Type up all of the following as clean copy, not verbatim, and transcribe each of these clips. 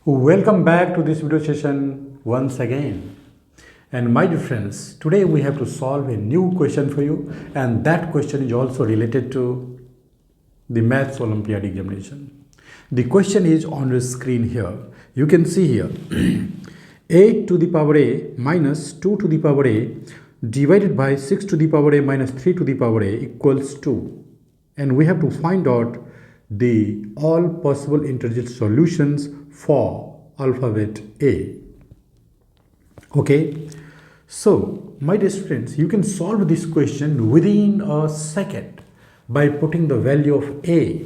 Welcome back to this video session once again. And my dear friends, today we have to solve a new question for you, and that question is also related to the Maths Olympiad examination. The question is on the screen here. You can see here 8 to the power a minus 2 to the power a divided by 6 to the power a minus 3 to the power a equals 2. And we have to find out the all possible integer solutions for alphabet A. Okay, so my dear students, you can solve this question within a second by putting the value of A.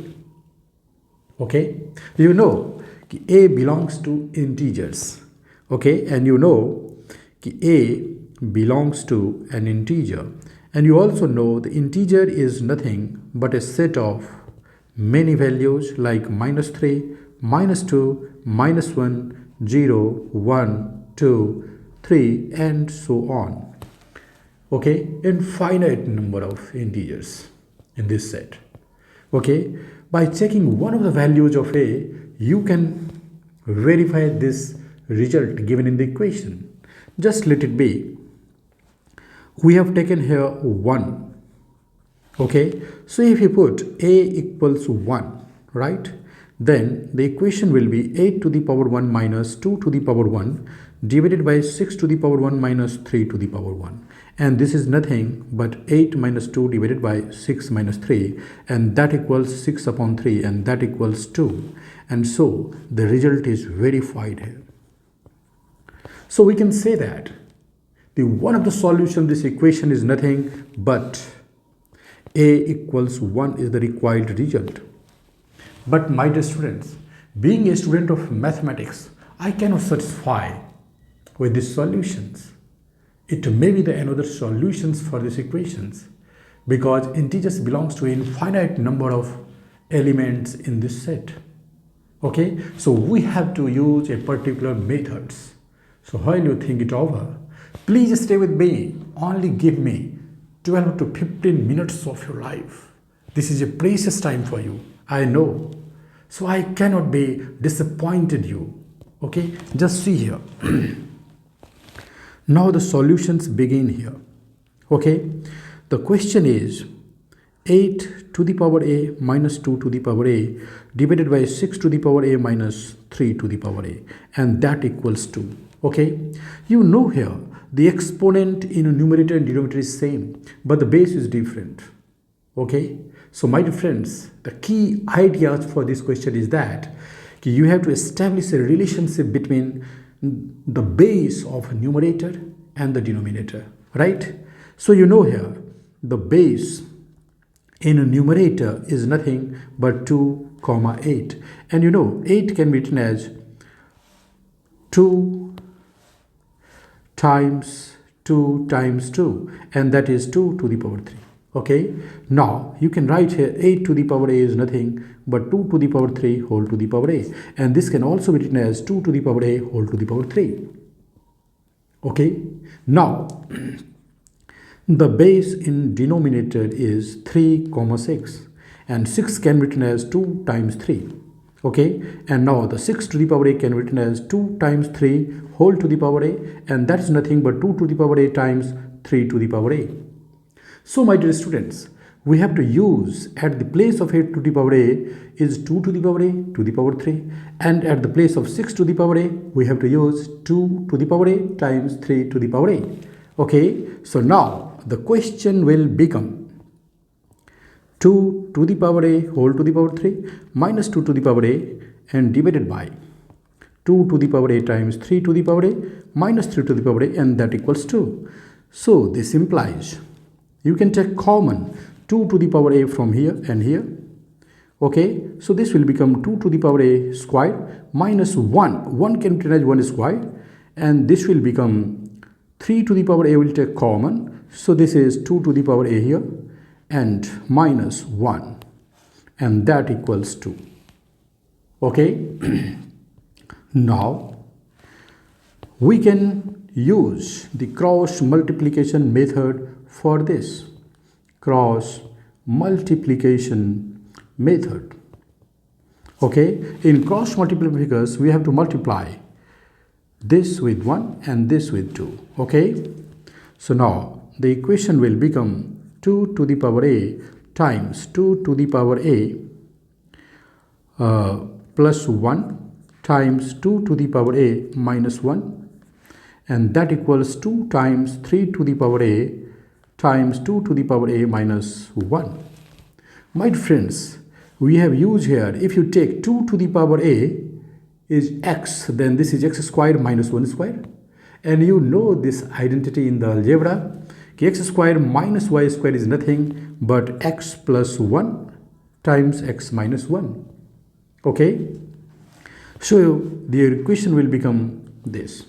Okay, you know A belongs to integers. Okay, and you know A belongs to an integer, and you also know the integer is nothing but a set of many values like minus 3, minus 2, minus 1, 0, 1, 2, 3, and so on. Okay, infinite number of integers in this set. Okay, by checking one of the values of A, you can verify this result given in the equation. Just let it be. We have taken here 1. Okay, so if you put A equals 1, right, then the equation will be 8 to the power 1 minus 2 to the power 1 divided by 6 to the power 1 minus 3 to the power 1. And this is nothing but 8 minus 2 divided by 6 minus 3, and that equals 6 upon 3, and that equals 2. And so the result is verified here. So we can say that the one of the solution of this equation is nothing but A equals 1 is the required result. But my dear students, being a student of mathematics, I cannot satisfy with these solutions. It may be the another solutions for these equations, because integers belongs to an infinite number of elements in this set. Okay, so we have to use a particular methods. So while you think it over, please stay with me. Only give me 12 to 15 minutes of your life. This is a precious time for you, I know. So I cannot be disappointed you. Okay, just see here. Now the solutions begin here. Okay, the question is 8 to the power a minus 2 to the power a divided by 6 to the power a minus 3 to the power a, and that equals 2. Okay, you know here the exponent in numerator and denominator is same, but the base is different. Okay, so my dear friends, the key ideas for this question is that you have to establish a relationship between the base of numerator and the denominator, right? So you know here the base in a numerator is nothing but 2 comma 8, and you know 8 can be written as 2 times 2 times 2, and that is 2 to the power 3. Okay, now you can write here 8 to the power a is nothing but 2 to the power 3 whole to the power a, and this can also be written as 2 to the power a whole to the power 3. Okay, now the base in denominator is 3 comma 6, and 6 can be written as 2 times 3. Okay, and now the 6 to the power a can be written as 2 times 3 whole to the power a, and that is nothing but 2 to the power a times 3 to the power a. So my dear students, we have to use at the place of 8 to the power a is 2 to the power a to the power 3, and at the place of 6 to the power a we have to use 2 to the power a times 3 to the power a. Okay, so now the question will become 2 to the power a whole to the power 3 minus 2 to the power a and divided by 2 to the power a times 3 to the power a minus 3 to the power a, and that equals 2. So this implies you can take common 2 to the power a from here and here. Okay, so this will become 2 to the power a square minus 1. 1 can be written as 1 square, and this will become 3 to the power a will take common. So this is 2 to the power a here and minus 1, and that equals 2. Okay, now we can use the cross multiplication method for this. Cross multiplication method. Okay, in cross multiple figures we have to multiply this with 1 and this with 2. Okay, so now the equation will become 2 to the power a times 2 to the power a plus 1 times 2 to the power a minus 1, and that equals 2 times 3 to the power a times 2 to the power a minus 1. My friends, we have used here, if you take 2 to the power a is x, then this is x square minus 1 square. And you know this identity in the algebra, x square minus y square is nothing but x plus 1 times x minus 1. Okay, so the equation will become this.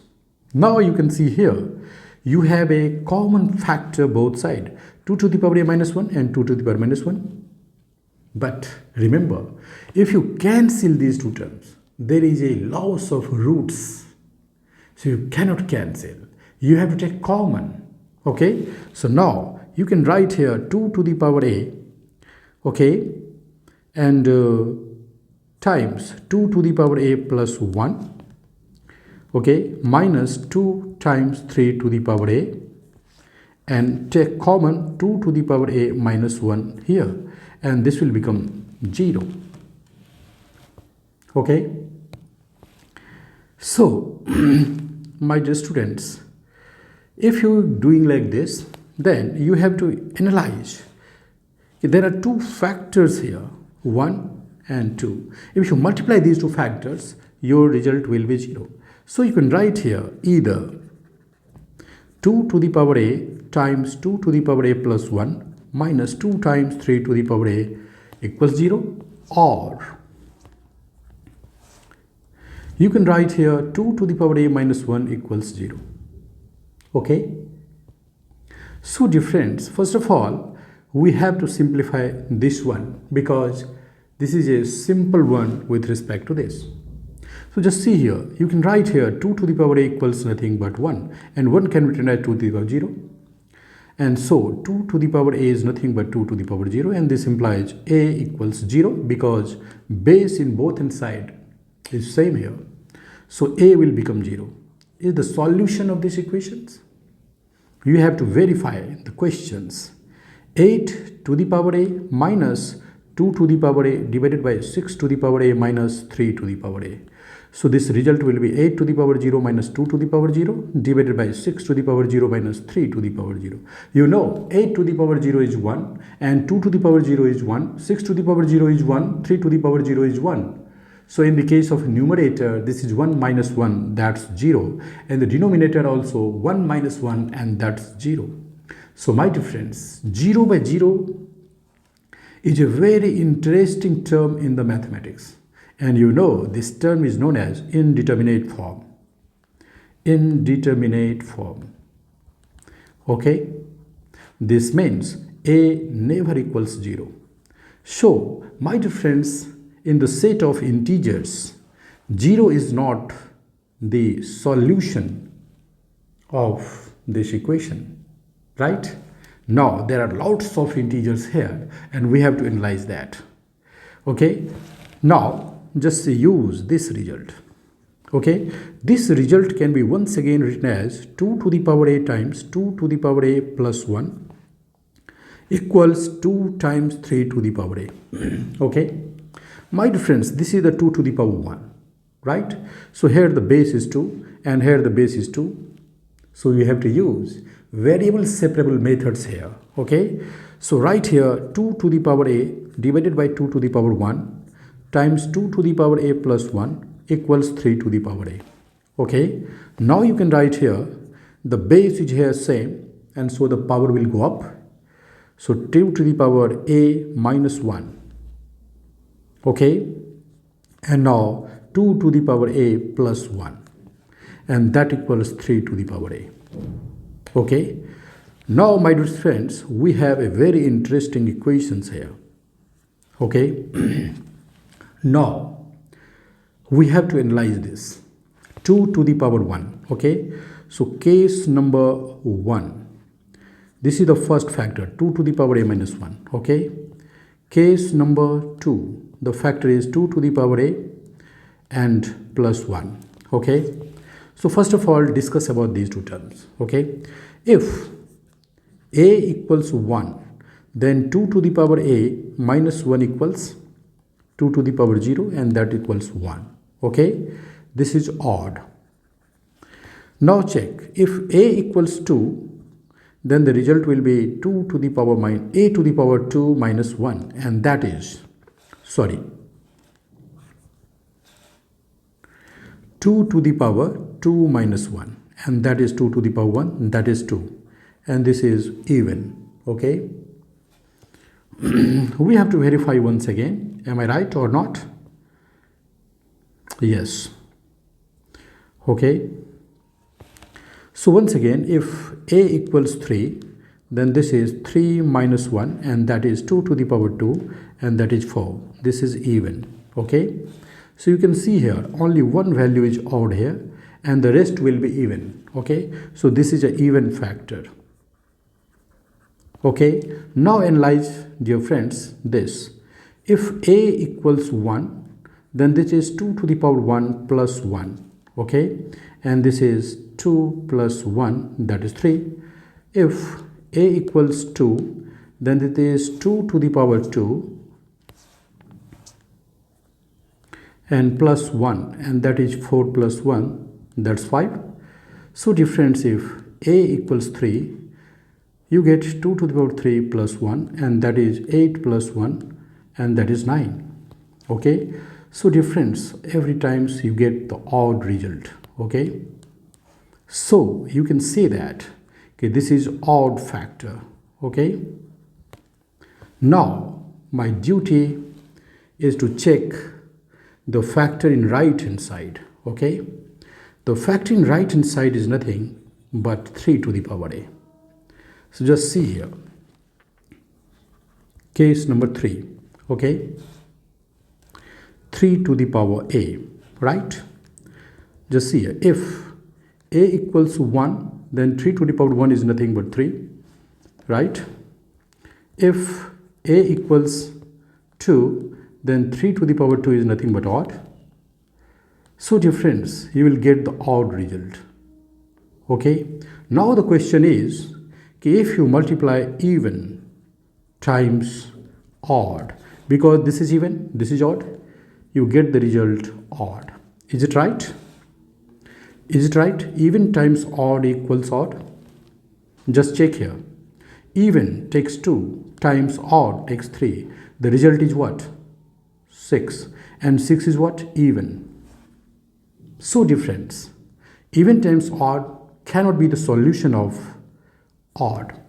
Now you can see here, you have a common factor both sides, 2 to the power a minus 1 and 2 to the power minus 1. But remember, if you cancel these two terms, there is a loss of roots. So you cannot cancel. You have to take common. Okay, so now you can write here 2 to the power a, okay, and times 2 to the power a plus 1, okay, minus 2 times 3 to the power a, and take common 2 to the power a minus 1 here, and this will become 0. Okay, so my dear students, if you are doing like this, then you have to analyze. There are two factors here, 1 and 2. If you multiply these two factors, your result will be 0. So you can write here either 2 to the power a times 2 to the power a plus 1 minus 2 times 3 to the power a equals 0, or you can write here 2 to the power a minus 1 equals 0. Okay, so dear friends, first of all we have to simplify this one because this is a simple one with respect to this. So just see here, you can write here 2 to the power a equals nothing but 1, and 1 can be written as 2 to the power 0. And so 2 to the power a is nothing but 2 to the power 0, and this implies a equals 0 because base in both inside is same here. So a will become 0. Is the solution of these equations? You have to verify the questions. 8 to the power a minus 2 to the power a divided by 6 to the power a minus 3 to the power a. So this result will be 8 to the power 0 minus 2 to the power 0 divided by 6 to the power 0 minus 3 to the power 0. You know 8 to the power 0 is 1 and 2 to the power 0 is 1, 6 to the power 0 is 1, 3 to the power 0 is 1. So in the case of numerator, this is 1 minus 1, that's 0, and the denominator also 1 minus 1, and that's 0. So my dear friends, 0 by 0 is a very interesting term in the mathematics, and you know this term is known as indeterminate form. Indeterminate form. Okay, this means a never equals 0. So my dear friends, in the set of integers, 0 is not the solution of this equation, right? Now there are lots of integers here and we have to analyze that. Okay, now just use this result. Okay, this result can be once again written as 2 to the power a times 2 to the power a plus 1 equals 2 times 3 to the power a. Okay, my dear friends, this is the 2 to the power 1, right? So here the base is 2 and here the base is 2. So you have to use variable separable methods here. Okay, so right here 2 to the power a divided by 2 to the power 1 times 2 to the power a plus 1 equals 3 to the power a. Okay, now you can write here the base is here same, and so the power will go up. So 2 to the power a minus 1. Okay, and now 2 to the power a plus 1, and that equals 3 to the power a. Okay, now my dear friends, we have a very interesting equations here. Okay, now we have to analyze this 2 to the power 1. Okay, so case number 1, this is the first factor, 2 to the power a minus 1. Okay, case number 2, the factor is 2 to the power a and plus 1. Okay, so first of all discuss about these two terms. Okay, if a equals 1, then 2 to the power a minus 1 equals 2 to the power 0, and that equals 1. Okay, this is odd. Now check, if a equals 2, then the result will be 2 to the power a to the power 2 minus 1, and that is, sorry, 2 to the power 2 minus 1, and that is 2 to the power 1, that is 2, and this is even. Okay, we have to verify once again, am I right or not? Yes. Okay, so once again, if a equals 3, then this is 3 minus 1, and that is 2 to the power 2, and that is 4. This is even. Okay, so you can see here only one value is odd here, and the rest will be even. Okay, so this is an even factor. Okay, now analyze, dear friends, this. If a equals 1, then this is 2 to the power 1 plus 1. Okay, and this is 2 plus 1, that is 3. If a equals 2, then it is 2 to the power 2 and plus 1, and that is 4 plus 1, that's 5. So difference, if a equals 3, you get 2 to the power 3 plus 1, and that is 8 plus 1, and that is 9. Okay, so difference, every times you get the odd result. Okay, so you can say that, okay, this is odd factor. Okay, now my duty is to check the factor in right hand side. Okay, the factor in right hand side is nothing but 3 to the power a. So just see here, case number 3. Okay, 3 to the power a, right? Just see here, if a equals 1, then 3 to the power 1 is nothing but 3, right? If a equals 2, then 3 to the power 2 is nothing but odd. So difference, you will get the odd result. Okay, now the question is, if you multiply even times odd, because this is even, this is odd, you get the result odd. Is it right? Is it right? Even times odd equals odd. Just check here. Even takes 2 times odd takes 3. The result is what? 6. And 6 is what? Even. So difference. Even times odd cannot be the solution of odd.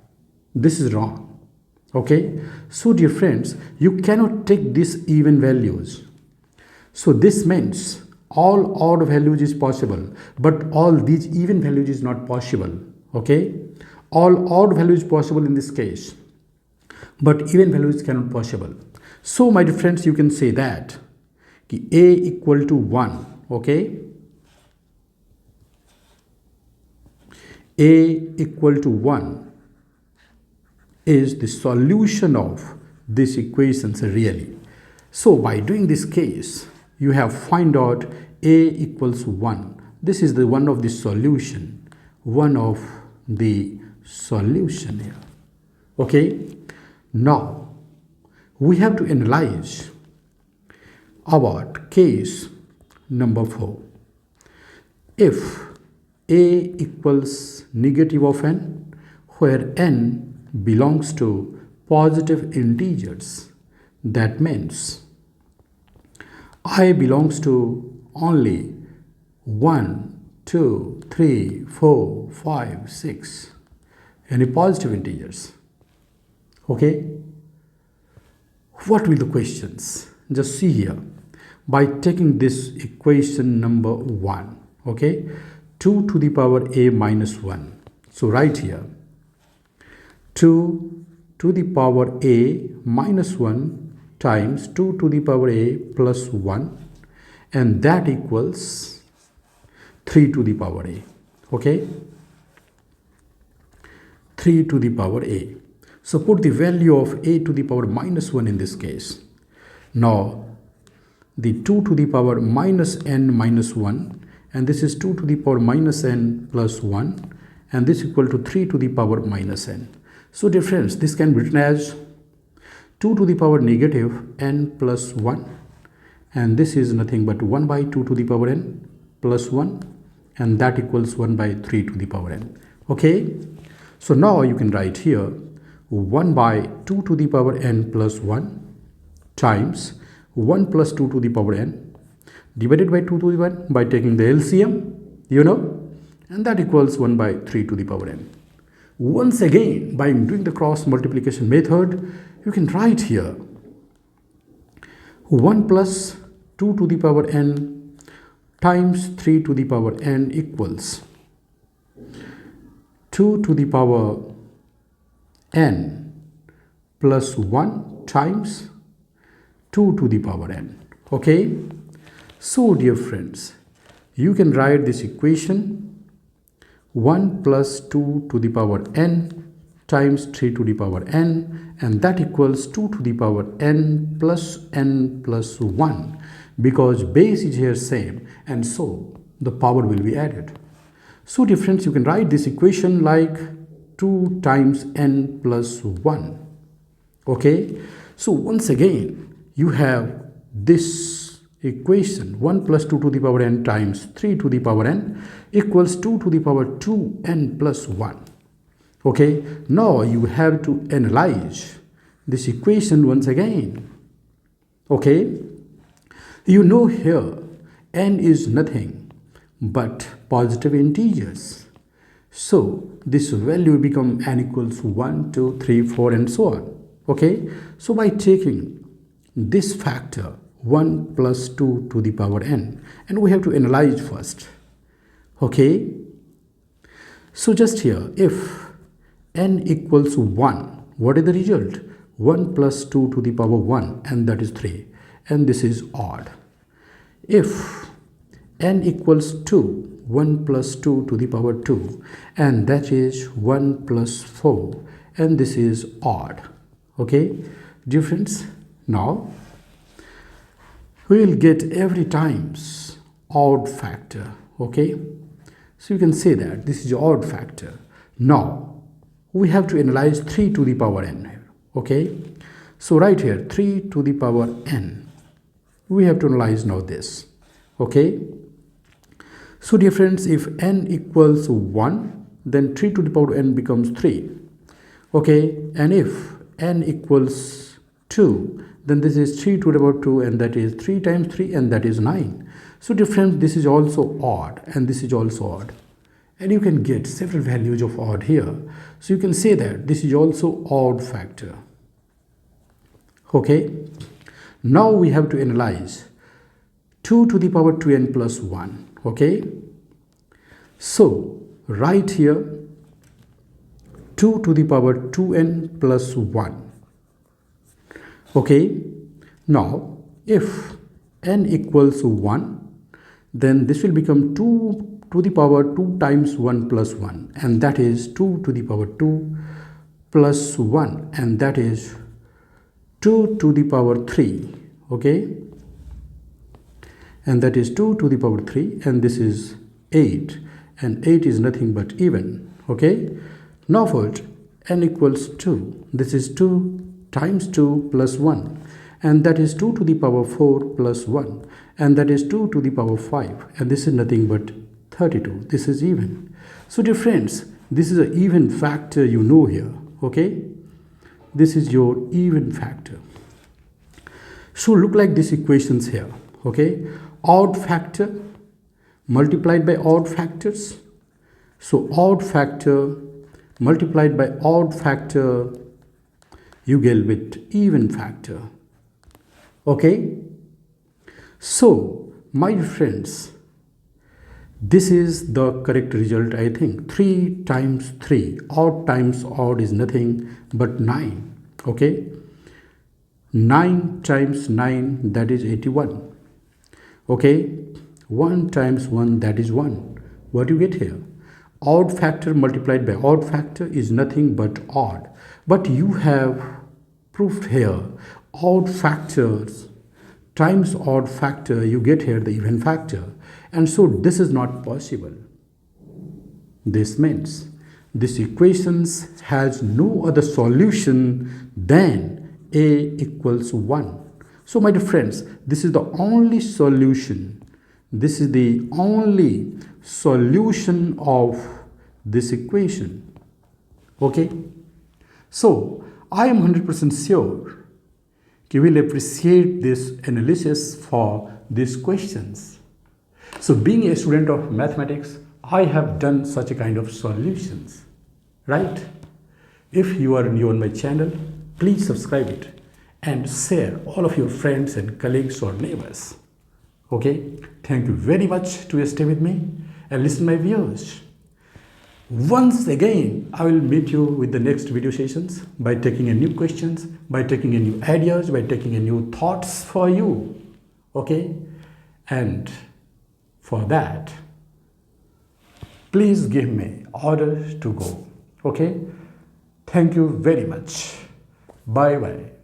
This is wrong. Okay, so dear friends, you cannot take these even values. So this means all odd values is possible, but all these even values is not possible. Okay, all odd values possible in this case, but even values cannot possible. So my dear friends, you can say that a equal to 1. Okay, a equal to 1 is the solution of this equations really. So by doing this case, you have find out a equals 1. This is the one of the solution, one of the solution here. Okay, now we have to analyze about case number 4. If a equals negative of n, where n belongs to positive integers, that means I belongs to only 1, 2, 3, 4, 5, 6, any positive integers. Okay, what will the questions? Just see here, by taking this equation number 1, okay, 2 to the power a minus 1. So right here, 2 to the power a minus 1 times 2 to the power a plus 1, and that equals 3 to the power a. Okay, 3 to the power a. So put the value of a to the power minus 1 in this case. Now the 2 to the power minus n minus 1, and this is 2 to the power minus n plus 1, and this equal to 3 to the power minus n. So dear friends, this can be written as 2 to the power negative n plus 1, and this is nothing but 1 by 2 to the power n plus 1, and that equals 1 by 3 to the power n. Okay, so now you can write here 1 by 2 to the power n plus 1 times 1 plus 2 to the power n divided by 2 to the 1 by taking the LCM, and that equals 1 by 3 to the power n. Once again, by doing the cross multiplication method, you can write here 1 plus 2 to the power n times 3 to the power n equals 2 to the power n plus 1 times 2 to the power n. Okay, so dear friends, you can write this equation 1 plus 2 to the power n times 3 to the power n, and that equals 2 to the power n plus 1, because base is here same, and so the power will be added. So dear friends, you can write this equation like 2 times n plus 1. Okay, so once again you have this equation 1 plus 2 to the power n times 3 to the power n equals 2 to the power 2n plus 1. Okay, now you have to analyze this equation once again. Okay, here n is nothing but positive integers, so this value become n equals 1, 2, 3, 4 and so on. Okay, so by taking this factor 1 plus 2 to the power n, and we have to analyze first. Okay, so just here, if n equals 1, what is the result? 1 plus 2 to the power 1, and that is 3, and this is odd. If n equals 2, 1 plus 2 to the power 2, and that is 1 plus 4, and this is odd. Okay, difference. Now we will get every times odd factor. Okay, so you can say that this is odd factor. Now we have to analyze 3 to the power n here. Okay, so right here 3 to the power n, we have to analyze now this. Okay, so dear friends, if n equals 1, then 3 to the power n becomes 3. Okay, and if n equals 2, then this is 3 to the power 2, and that is 3 times 3, and that is 9. So dear friends, this is also odd, and this is also odd, and you can get several values of odd here. So you can say that this is also odd factor. Okay, now we have to analyze 2 to the power 2n plus 1. Okay, so right here 2 to the power 2n plus 1. Okay, now if n equals 1, then this will become 2 to the power 2 times 1 plus 1, and that is 2 to the power 2 plus 1, and that is 2 to the power 3. Okay, and that is 2 to the power 3, and this is 8, and 8 is nothing but even. Okay, now for it, n equals 2, this is 2 times 2 plus 1, and that is 2 to the power 4 plus 1, and that is 2 to the power 5, and this is nothing but 32. This is even. So dear friends, this is an even factor here. Okay, this is your even factor. So look like these equations here. Okay, odd factor multiplied by odd factors. So odd factor multiplied by odd factor, you get with even factor. Okay, so my friends, this is the correct result. I think 3 times 3, odd times odd is nothing but 9. Okay, 9 times 9, that is 81. Okay, 1 times 1, that is 1. What do you get here? Odd factor multiplied by odd factor is nothing but odd. But you have proved here odd factors times odd factor, you get here the even factor. And so this is not possible. This means this equations has no other solution than a equals 1. So my dear friends, this is the only solution. This is the only solution of this equation. Okay? So I am 100% sure you will appreciate this analysis for these questions. So being a student of mathematics, I have done such a kind of solutions, right? If you are new on my channel, please subscribe it and share all of your friends and colleagues or neighbors. Okay, thank you very much to stay with me and listen my viewers. Once again, I will meet you with the next video sessions by taking a new questions, by taking a new ideas, by taking a new thoughts for you. Okay, and for that, please give me order to go. Okay, thank you very much. Bye bye.